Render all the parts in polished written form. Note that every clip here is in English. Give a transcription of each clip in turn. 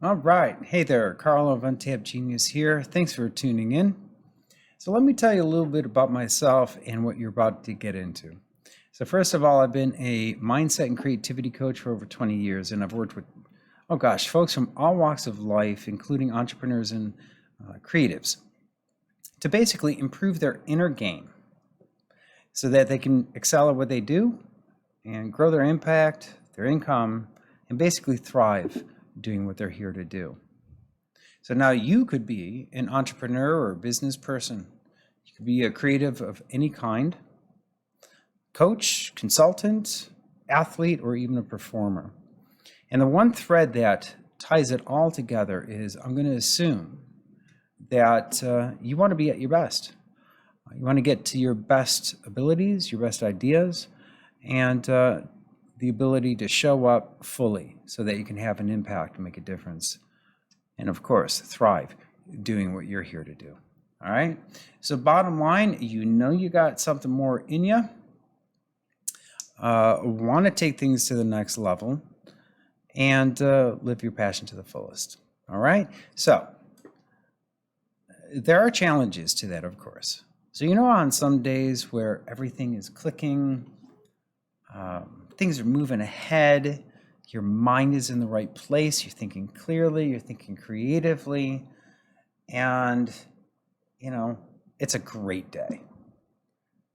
All right. Hey there, Carl of Untapped Genius here. Thanks for tuning in. So let me tell you a little bit about myself and what you're about to get into. So first of all, I've been a mindset and creativity coach for over 20 years, and I've worked with, folks from all walks of life, including entrepreneurs and creatives, to basically improve their inner game so that they can excel at what they do and grow their impact, their income, and basically thrive doing what they're here to do. So now you could be an entrepreneur or a business person. You could be a creative of any kind, coach, consultant, athlete, or even a performer. And the one thread that ties it all together is I'm going to assume that you want to be at your best. You want to get to your best abilities, your best ideas, and the ability to show up fully so that you can have an impact and make a difference. And of course, thrive doing what you're here to do. All right. So bottom line, you got something more in you. Want to take things to the next level and live your passion to the fullest. All right. So there are challenges to that, of course. So, on some days where everything is clicking, things are moving ahead, your mind is in the right place, you're thinking clearly, you're thinking creatively, and, it's a great day.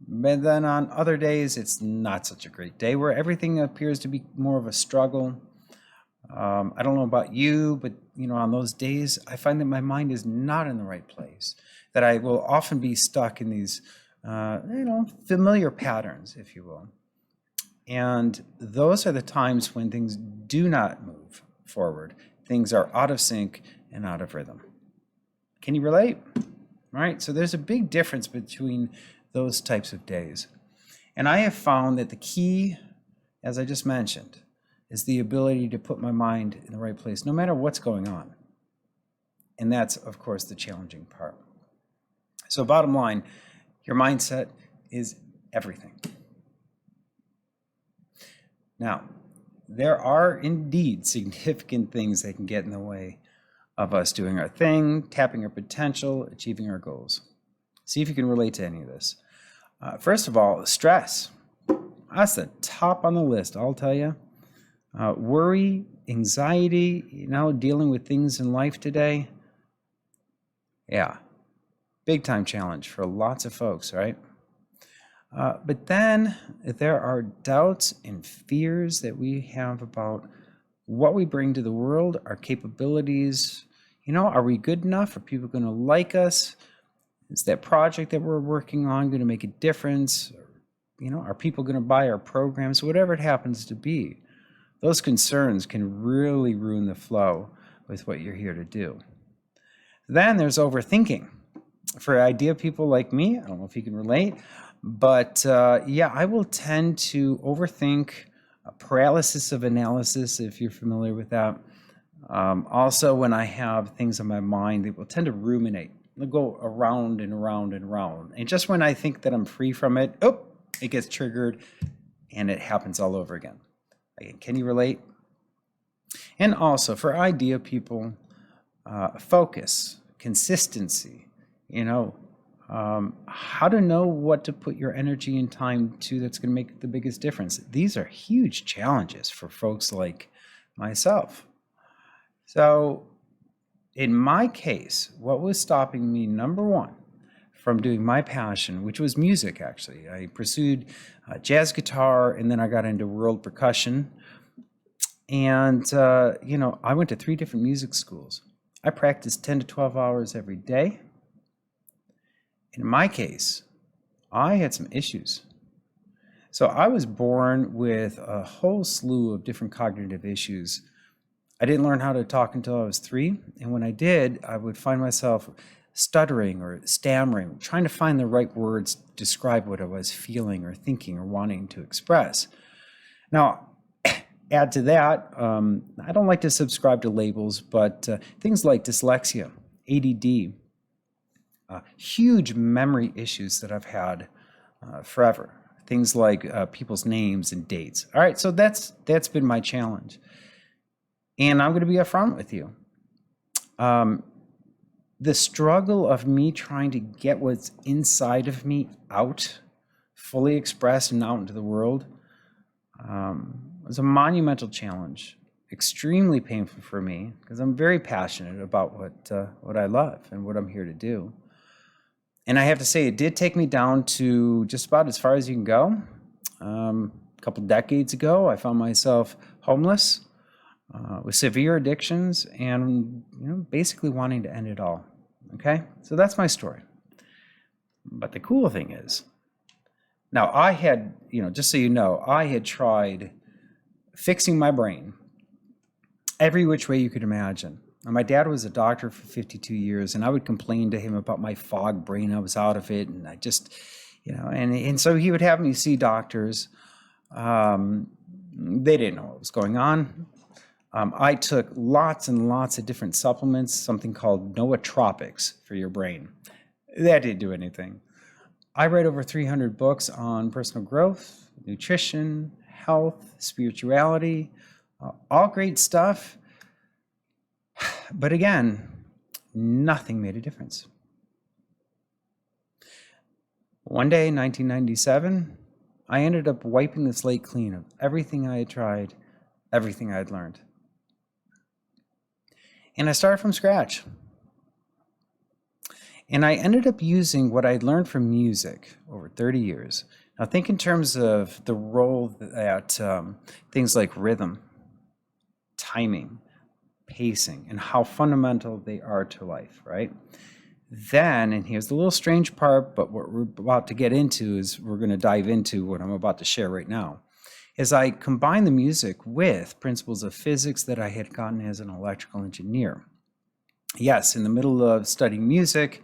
But then on other days, it's not such a great day where everything appears to be more of a struggle. I don't know about you, but, on those days, I find that my mind is not in the right place, that I will often be stuck in these, familiar patterns, if you will. And those are the times when things do not move forward. Things are out of sync and out of rhythm. Can you relate? All right, so there's a big difference between those types of days. And I have found that the key, as I just mentioned, is the ability to put my mind in the right place, no matter what's going on. And that's, of course, the challenging part. So bottom line, your mindset is everything. Now, there are indeed significant things that can get in the way of us doing our thing, tapping our potential, achieving our goals. See if you can relate to any of this. First of all, stress. That's the top on the list, I'll tell you. Worry, anxiety, dealing with things in life today. Yeah, big time challenge for lots of folks, right? But then there are doubts and fears that we have about what we bring to the world, our capabilities. Are we good enough? Are people going to like us? Is that project that we're working on going to make a difference? Are people going to buy our programs? Whatever it happens to be, those concerns can really ruin the flow with what you're here to do. Then there's overthinking. For idea people like me, I don't know if you can relate, but I will tend to overthink, paralysis of analysis, if you're familiar with that. Also, when I have things on my mind, they will tend to ruminate. They'll go around and around and around. And just when I think that I'm free from it, it gets triggered and it happens all over again. Can you relate? And also for idea people, focus, consistency, how to know what to put your energy and time to that's going to make the biggest difference. These are huge challenges for folks like myself. So in my case, what was stopping me, number one, from doing my passion, which was music, actually. I pursued jazz guitar, and then I got into world percussion. And, I went to 3 different music schools. I practiced 10 to 12 hours every day. In my case, I had some issues. So I was born with a whole slew of different cognitive issues. I didn't learn how to talk until I was 3. And when I did, I would find myself stuttering or stammering, trying to find the right words to describe what I was feeling or thinking or wanting to express. Now, add to that, I don't like to subscribe to labels, but things like dyslexia, ADD, huge memory issues that I've had forever. Things like people's names and dates. All right, so that's been my challenge. And I'm going to be upfront with you. The struggle of me trying to get what's inside of me out, fully expressed and out into the world, was a monumental challenge, extremely painful for me, because I'm very passionate about what I love and what I'm here to do. And I have to say, it did take me down to just about as far as you can go. A couple decades ago, I found myself homeless, with severe addictions, and basically wanting to end it all. Okay, so that's my story. But the cool thing is, now I had, just so you know, I had tried fixing my brain every which way you could imagine. Now, my dad was a doctor for 52 years, and I would complain to him about my fog brain. I was out of it, and I just, and so he would have me see doctors. They didn't know what was going on. I took lots and lots of different supplements, something called Nootropics for your brain. That didn't do anything. I read over 300 books on personal growth, nutrition, health, spirituality, all great stuff. But again, nothing made a difference. One day in 1997, I ended up wiping the slate clean of everything I had tried, everything I had learned. And I started from scratch. And I ended up using what I'd learned from music over 30 years. Now think in terms of the role that things like rhythm, timing, pacing, and how fundamental they are to life, right? Then, and here's the little strange part, but what we're about to get into is we're going to dive into what I'm about to share right now, is I combine the music with principles of physics that I had gotten as an electrical engineer. Yes, in the middle of studying music,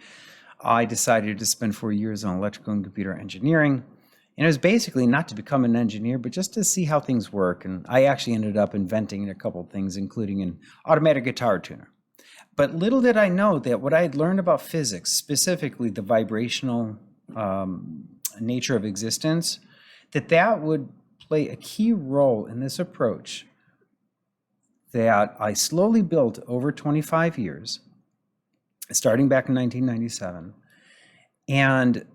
I decided to spend 4 years on electrical and computer engineering. And it was basically not to become an engineer, but just to see how things work. And I actually ended up inventing a couple of things, including an automatic guitar tuner. But little did I know that what I had learned about physics, specifically the vibrational nature of existence, that would play a key role in this approach that I slowly built over 25 years, starting back in 1997. And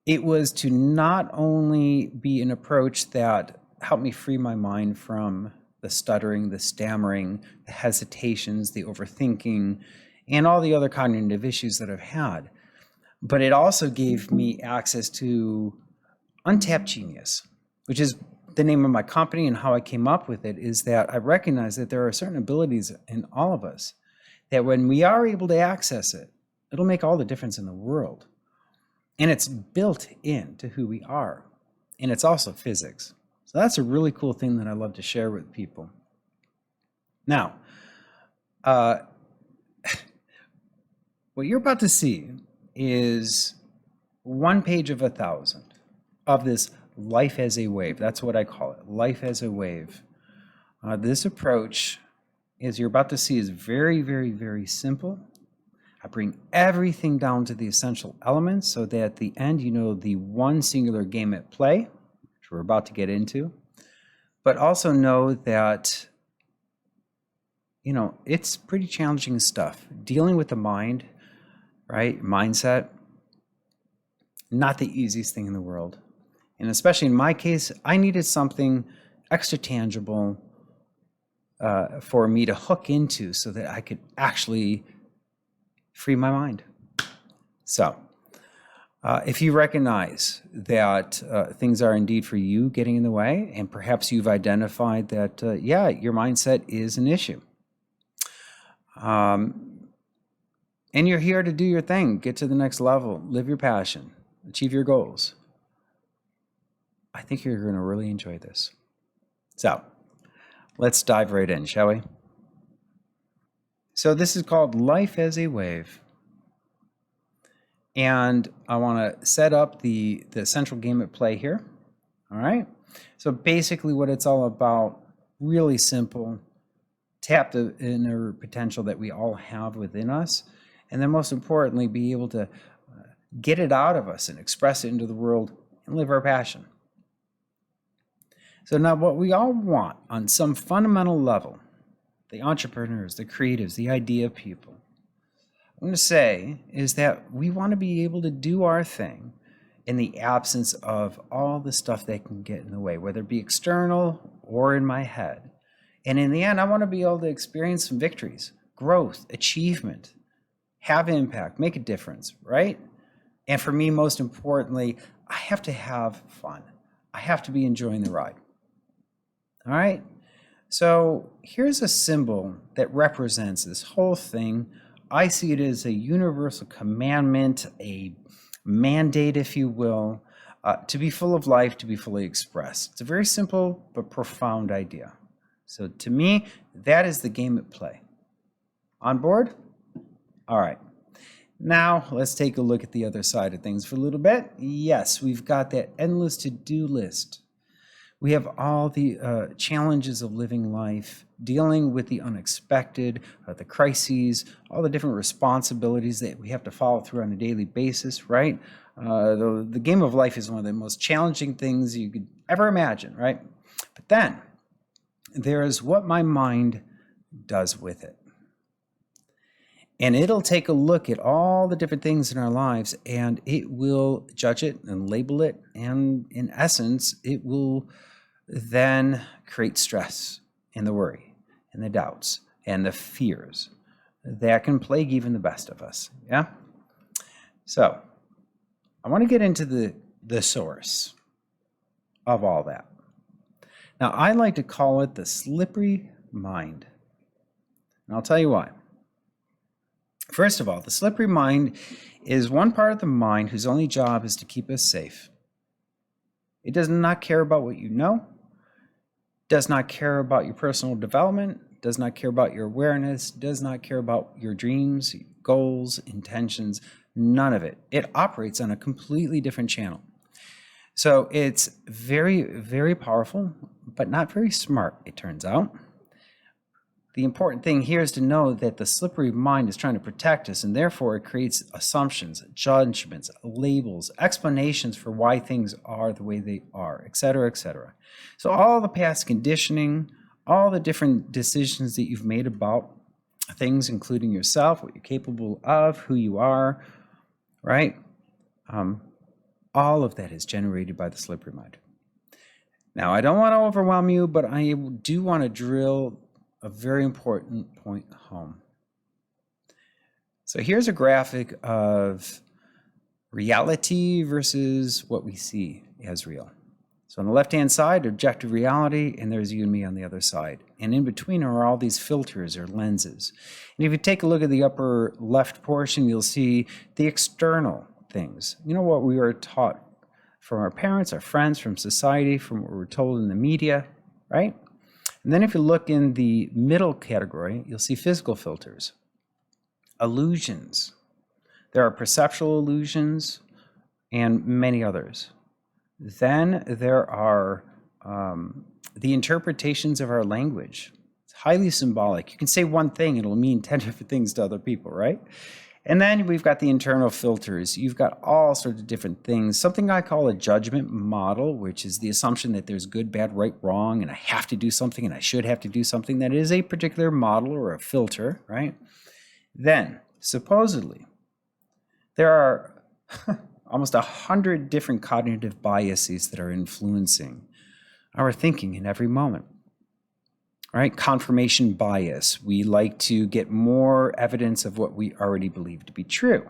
it was to not only be an approach that helped me free my mind from the stuttering, the stammering, the hesitations, the overthinking, and all the other cognitive issues that I've had, but it also gave me access to untapped genius, which is the name of my company. And how I came up with it is that I recognize that there are certain abilities in all of us that when we are able to access it, it'll make all the difference in the world. And it's built into who we are. And it's also physics. So that's a really cool thing that I love to share with people. Now, what you're about to see is one page of 1,000 of this life as a wave. That's what I call it, life as a wave. This approach, as you're about to see, is very, very, very simple. I bring everything down to the essential elements so that at the end, the one singular game at play, which we're about to get into, but also know that, it's pretty challenging stuff. Dealing with the mind, right? Mindset, not the easiest thing in the world. And especially in my case, I needed something extra tangible for me to hook into so that I could actually free my mind. So if you recognize that things are indeed for you getting in the way, and perhaps you've identified that, your mindset is an issue, and you're here to do your thing, get to the next level, live your passion, achieve your goals, I think you're going to really enjoy this. So let's dive right in, shall we? So this is called Life as a Wave. And I want to set up the central game at play here. All right. So basically what it's all about, really simple, tap the inner potential that we all have within us. And then most importantly, be able to get it out of us and express it into the world and live our passion. So now what we all want on some fundamental level the entrepreneurs, the creatives, the idea people, I'm going to say is that we want to be able to do our thing in the absence of all the stuff that can get in the way, whether it be external or in my head. And in the end, I want to be able to experience some victories, growth, achievement, have impact, make a difference, right? And for me, most importantly, I have to have fun. I have to be enjoying the ride. All right? So here's a symbol that represents this whole thing. I see it as a universal commandment, a mandate, if you will, to be full of life, to be fully expressed. It's a very simple but profound idea. So to me, that is the game at play. On board? All right. Now let's take a look at the other side of things for a little bit. Yes, we've got that endless to-do list. We have all the challenges of living life, dealing with the unexpected, the crises, all the different responsibilities that we have to follow through on a daily basis, right? The game of life is one of the most challenging things you could ever imagine, right? But then there is what my mind does with it. And it'll take a look at all the different things in our lives and it will judge it and label it. And in essence, it will then create stress and the worry and the doubts and the fears that can plague even the best of us. Yeah. So I want to get into the source of all that. Now, I like to call it the slippery mind. And I'll tell you why. First of all, the slippery mind is one part of the mind whose only job is to keep us safe. It does not care about what you know, does not care about your personal development, does not care about your awareness, does not care about your dreams, goals, intentions, none of it. It operates on a completely different channel. So it's very, very powerful, but not very smart, it turns out. The important thing here is to know that the slippery mind is trying to protect us, and therefore it creates assumptions, judgments, labels, explanations for why things are the way they are, et cetera, et cetera. So all the past conditioning, all the different decisions that you've made about things, including yourself, what you're capable of, who you are, right? All of that is generated by the slippery mind. Now, I don't want to overwhelm you, but I do want to drill a very important point home. So here's a graphic of reality versus what we see as real. So on the left-hand side, objective reality, and there's you and me on the other side. And in between are all these filters or lenses. And if you take a look at the upper left portion, you'll see the external things. You know what we were taught from our parents, our friends, from society, from what we're told in the media, right? And then if you look in the middle category, you'll see physical filters, illusions. There are perceptual illusions and many others. Then there are the interpretations of our language. It's highly symbolic. You can say one thing, it'll mean 10 different things to other people, right? And then we've got the internal filters. You've got all sorts of different things. Something I call a judgment model, which is the assumption that there's good, bad, right, wrong, and I have to do something and I should have to do something. That is a particular model or a filter, right? Then, supposedly, there are almost 100 different cognitive biases that are influencing our thinking in every moment. Right? Confirmation bias. We like to get more evidence of what we already believe to be true,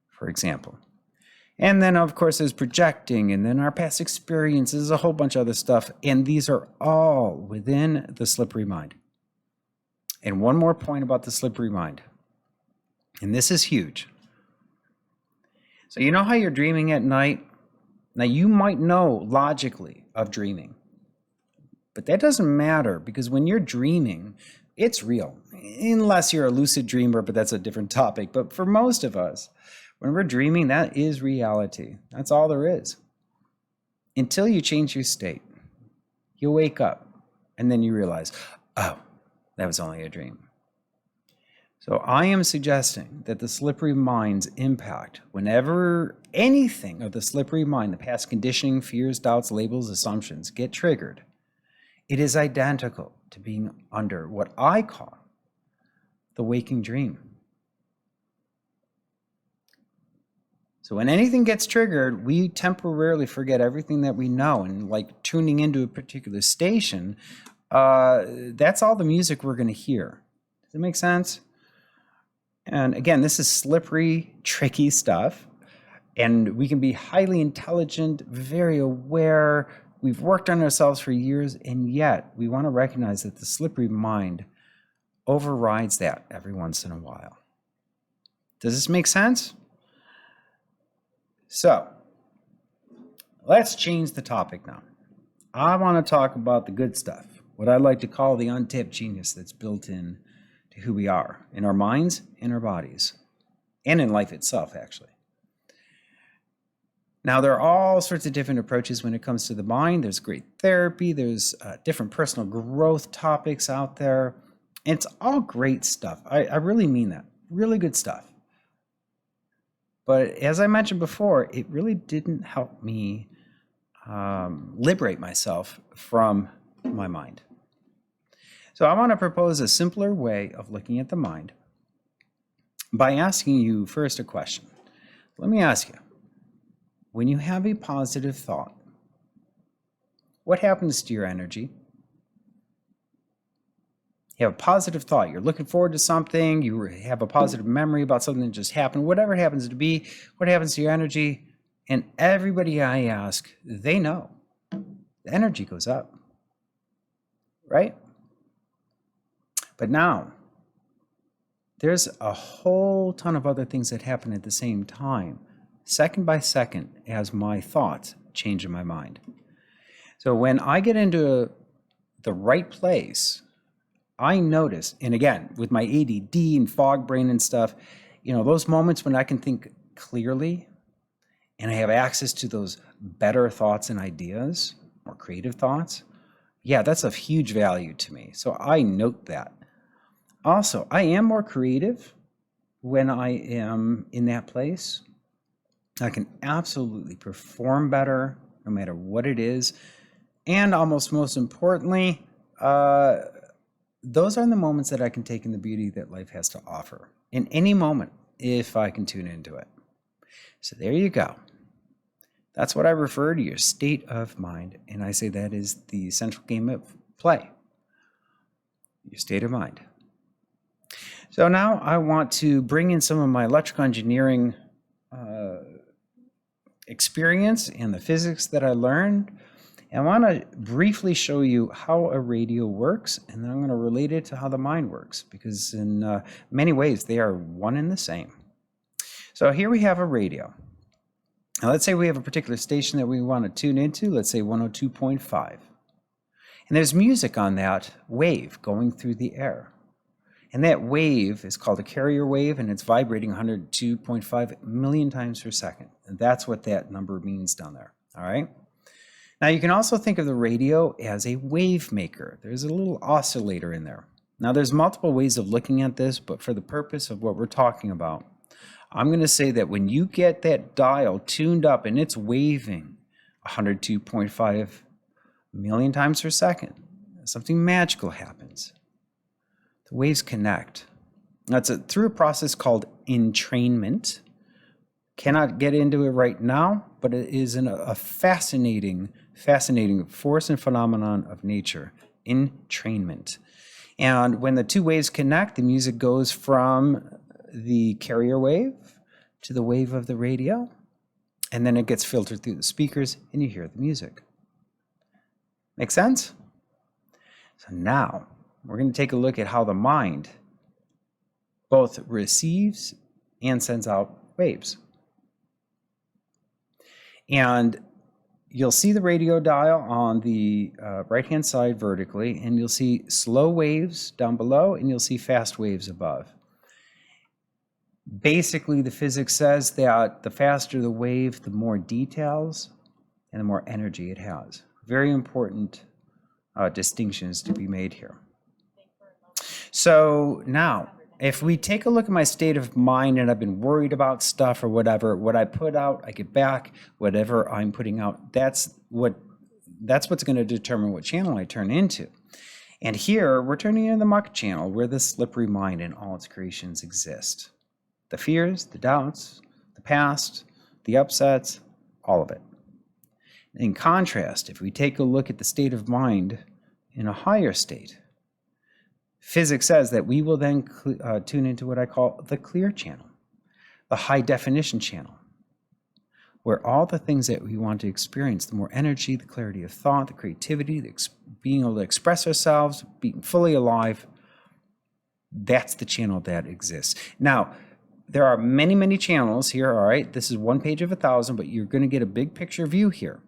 for example. And then, of course, there's projecting, and then our past experiences, a whole bunch of other stuff. And these are all within the slippery mind. And one more point about the slippery mind. And this is huge. So you know how you're dreaming at night? Now, you might know logically of dreaming. But that doesn't matter, because when you're dreaming, it's real. Unless you're a lucid dreamer, but that's a different topic. But for most of us, when we're dreaming, that is reality. That's all there is. Until you change your state. You wake up, and then you realize, oh, that was only a dream. So I am suggesting that the slippery mind's impact, whenever anything of the slippery mind, the past conditioning, fears, doubts, labels, assumptions, get triggered, it is identical to being under what I call the waking dream. So when anything gets triggered, we temporarily forget everything that we know, and like tuning into a particular station, that's all the music we're going to hear. Does that make sense? And again, this is slippery, tricky stuff, and we can be highly intelligent, very aware. We've worked on ourselves for years, and yet we want to recognize that the slippery mind overrides that every once in a while. Does this make sense? So let's change the topic now. I want to talk about the good stuff, what I like to call the untapped genius that's built in to who we are, in our minds, in our bodies, and in life itself, actually. Now, there are all sorts of different approaches when it comes to the mind. There's great therapy. There's different personal growth topics out there. And it's all great stuff. I really mean that. Really good stuff. But as I mentioned before, it really didn't help me liberate myself from my mind. So I want to propose a simpler way of looking at the mind by asking you first a question. Let me ask you, when you have a positive thought, what happens to your energy? You have a positive thought, you're looking forward to something, you have a positive memory about something that just happened, whatever it happens to be, what happens to your energy? And everybody I ask, they know. The energy goes up, right? But now, there's a whole ton of other things that happen at the same time, second by second, as my thoughts change in my mind. So when I get into the right place, I notice, and again, with my ADD and fog brain and stuff, those moments when I can think clearly and I have access to those better thoughts and ideas, more creative thoughts, yeah, that's of huge value to me. So I note that. Also, I am more creative when I am in that place. I can absolutely perform better no matter what it is. And almost most importantly, those are the moments that I can take in the beauty that life has to offer in any moment if I can tune into it. So there you go. That's what I refer to your state of mind. And I say that is the central game of play, your state of mind. So now I want to bring in some of my electrical engineering experience and the physics that I learned. And I want to briefly show you how a radio works, and then I'm going to relate it to how the mind works, because in many ways they are one and the same. So here we have a radio. Now let's say we have a particular station that we want to tune into, let's say 102.5. And there's music on that wave going through the air. And that wave is called a carrier wave, and it's vibrating 102.5 million times per second. And that's what that number means down there, all right? Now you can also think of the radio as a wave maker. There's a little oscillator in there. Now there's multiple ways of looking at this, but for the purpose of what we're talking about, I'm going to say that when you get that dial tuned up and it's waving 102.5 million times per second, something magical happens. The waves connect. That's through a process called entrainment. Cannot get into it right now, but it is a fascinating force and phenomenon of nature, entrainment. And when the two waves connect, the music goes from the carrier wave to the wave of the radio, and then it gets filtered through the speakers, and you hear the music. Make sense? So now, we're going to take a look at how the mind both receives and sends out waves. And you'll see the radio dial on the right-hand side vertically, and you'll see slow waves down below, and you'll see fast waves above. Basically, the physics says that the faster the wave, the more details and the more energy it has. Very important distinctions to be made here. So now, if we take a look at my state of mind and I've been worried about stuff or whatever, what I put out, I get back. Whatever I'm putting out, that's what's going to determine what channel I turn into. And here we're turning into the muck channel where the slippery mind and all its creations exist. The fears, the doubts, the past, the upsets, all of it. In contrast, if we take a look at the state of mind in a higher state, physics says that we will then tune into what I call the clear channel, the high definition channel, where all the things that we want to experience, the more energy, the clarity of thought, the creativity, being able to express ourselves, being fully alive, that's the channel that exists. Now, there are many, many channels here, all right? This is one page of 1,000, but you're going to get a big picture view here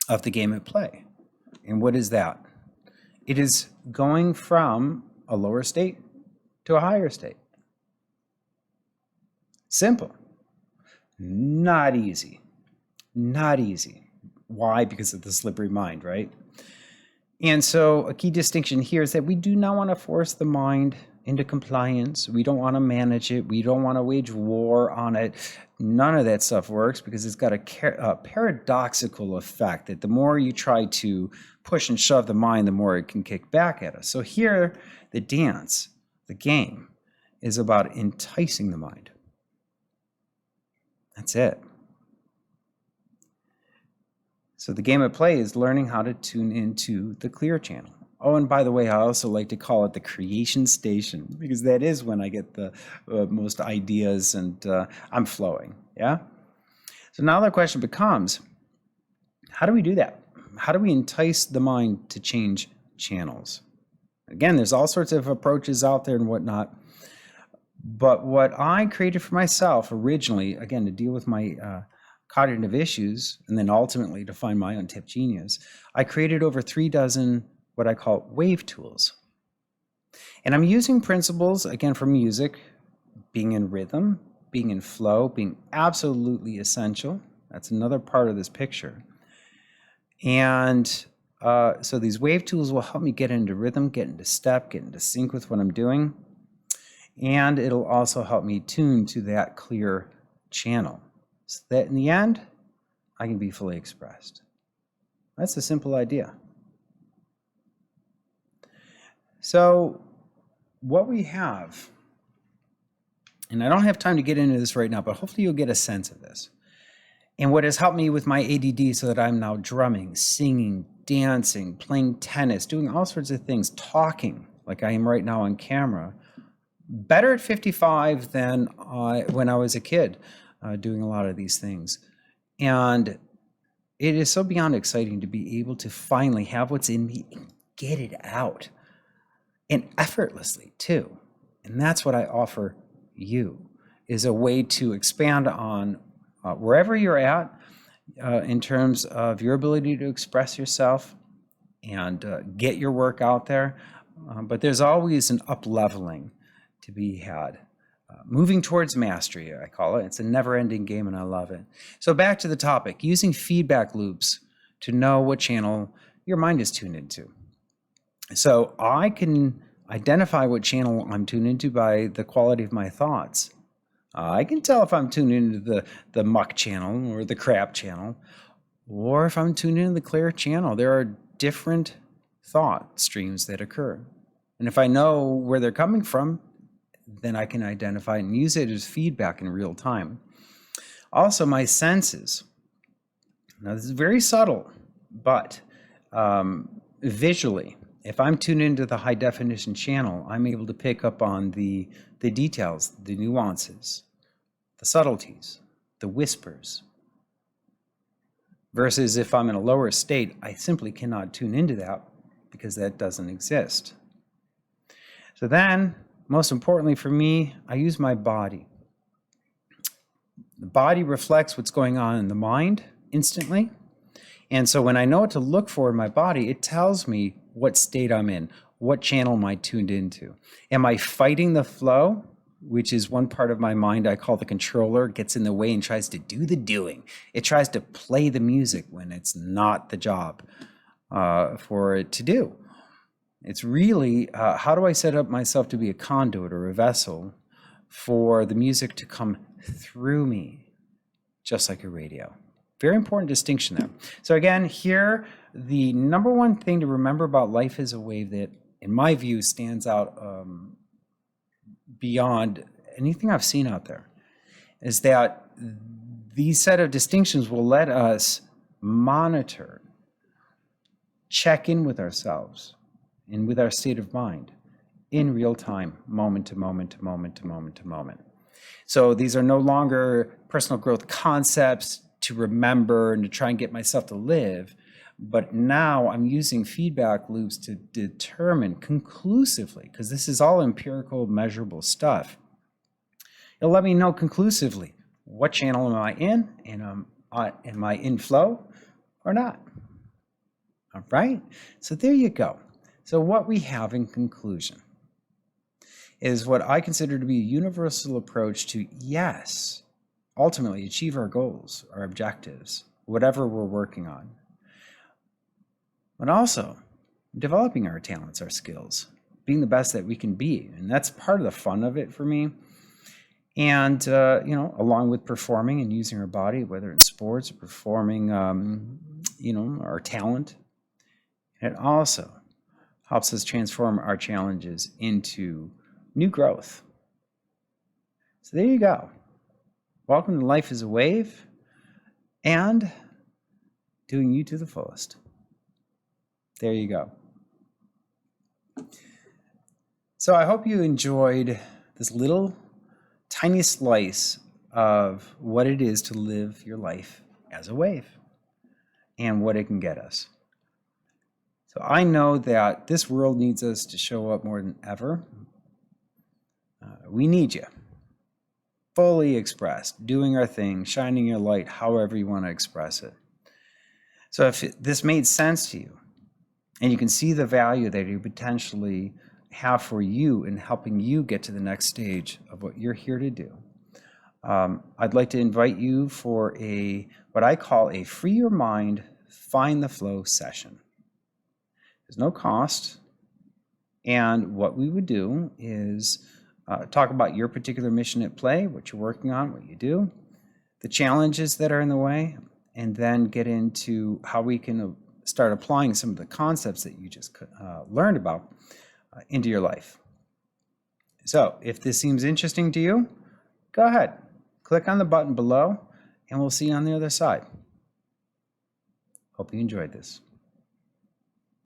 of the game at play. And what is that? It is going from a lower state to a higher state. Simple. Not easy. Not easy. Why? Because of the slippery mind, right? And so a key distinction here is that we do not want to force the mind into compliance. We don't want to manage it. We don't want to wage war on it. None of that stuff works because it's got a paradoxical effect that the more you try to push and shove the mind, the more it can kick back at us. So here, the dance, the game, is about enticing the mind. That's it. So the game at play is learning how to tune into the clear channel. Oh, and by the way, I also like to call it the creation station because that is when I get the most ideas and I'm flowing, yeah? So now the question becomes, how do we do that? How do we entice the mind to change channels? Again, there's all sorts of approaches out there and whatnot. But what I created for myself originally, again, to deal with my cognitive issues and then ultimately to find my untipped genius, I created over 3 dozen what I call wave tools. And I'm using principles, again, from music, being in rhythm, being in flow, being absolutely essential. That's another part of this picture. And so these wave tools will help me get into rhythm, get into step, get into sync with what I'm doing. And it'll also help me tune to that clear channel so that in the end, I can be fully expressed. That's a simple idea. So what we have, and I don't have time to get into this right now, but hopefully you'll get a sense of this. And what has helped me with my ADD so that I'm now drumming, singing, dancing, playing tennis, doing all sorts of things, talking like I am right now on camera, better at 55 than when I was a kid doing a lot of these things. And it is so beyond exciting to be able to finally have what's in me and get it out. And effortlessly too. And that's what I offer you, is a way to expand on wherever you're at in terms of your ability to express yourself and get your work out there. But there's always an up-leveling to be had. Moving towards mastery, I call it. It's a never-ending game and I love it. So back to the topic, using feedback loops to know what channel your mind is tuned into. So I can identify what channel I'm tuned into by the quality of my thoughts. I can tell if I'm tuned into the muck channel or the crap channel, or if I'm tuned into the clear channel. There are different thought streams that occur. And if I know where they're coming from, then I can identify and use it as feedback in real time. Also, my senses. Now, this is very subtle, but visually, if I'm tuned into the high definition channel, I'm able to pick up on the details, the nuances, the subtleties, the whispers. Versus if I'm in a lower state, I simply cannot tune into that because that doesn't exist. So then, most importantly for me, I use my body. The body reflects what's going on in the mind instantly. And so when I know what to look for in my body, it tells me what state I'm in, what channel am I tuned into. Am I fighting the flow, which is one part of my mind I call the controller, gets in the way and tries to do the doing. It tries to play the music when it's not the job for it to do. It's really, how do I set up myself to be a conduit or a vessel for the music to come through me, just like a radio. Very important distinction there. So again, here the number one thing to remember about life as a wave that, in my view, stands out beyond anything I've seen out there is that these set of distinctions will let us monitor, check in with ourselves and with our state of mind in real time, moment to moment to moment to moment to moment. So these are no longer personal growth concepts to remember and to try and get myself to live, but now I'm using feedback loops to determine conclusively, because this is all empirical, measurable stuff. It'll let me know conclusively what channel am I in, and am I in flow or not? All right, so there you go. So what we have in conclusion is what I consider to be a universal approach to, yes, ultimately achieve our goals, our objectives, whatever we're working on, but also developing our talents, our skills, being the best that we can be. And that's part of the fun of it for me. And, along with performing and using our body, whether in sports or performing, our talent, it also helps us transform our challenges into new growth. So there you go. Welcome to Life is a Wave and doing you to the fullest. There you go. So I hope you enjoyed this little tiny slice of what it is to live your life as a wave and what it can get us. So I know that this world needs us to show up more than ever. We need you. Fully expressed, doing our thing, shining your light, however you want to express it. So if this made sense to you, and you can see the value that you potentially have for you in helping you get to the next stage of what you're here to do, I'd like to invite you for what I call a free your mind, find the flow session. There's no cost, and what we would do is talk about your particular mission at play, what you're working on, what you do, the challenges that are in the way, and then get into how we can start applying some of the concepts that you just learned about into your life. So if this seems interesting to you, go ahead, click on the button below, and we'll see you on the other side. Hope you enjoyed this.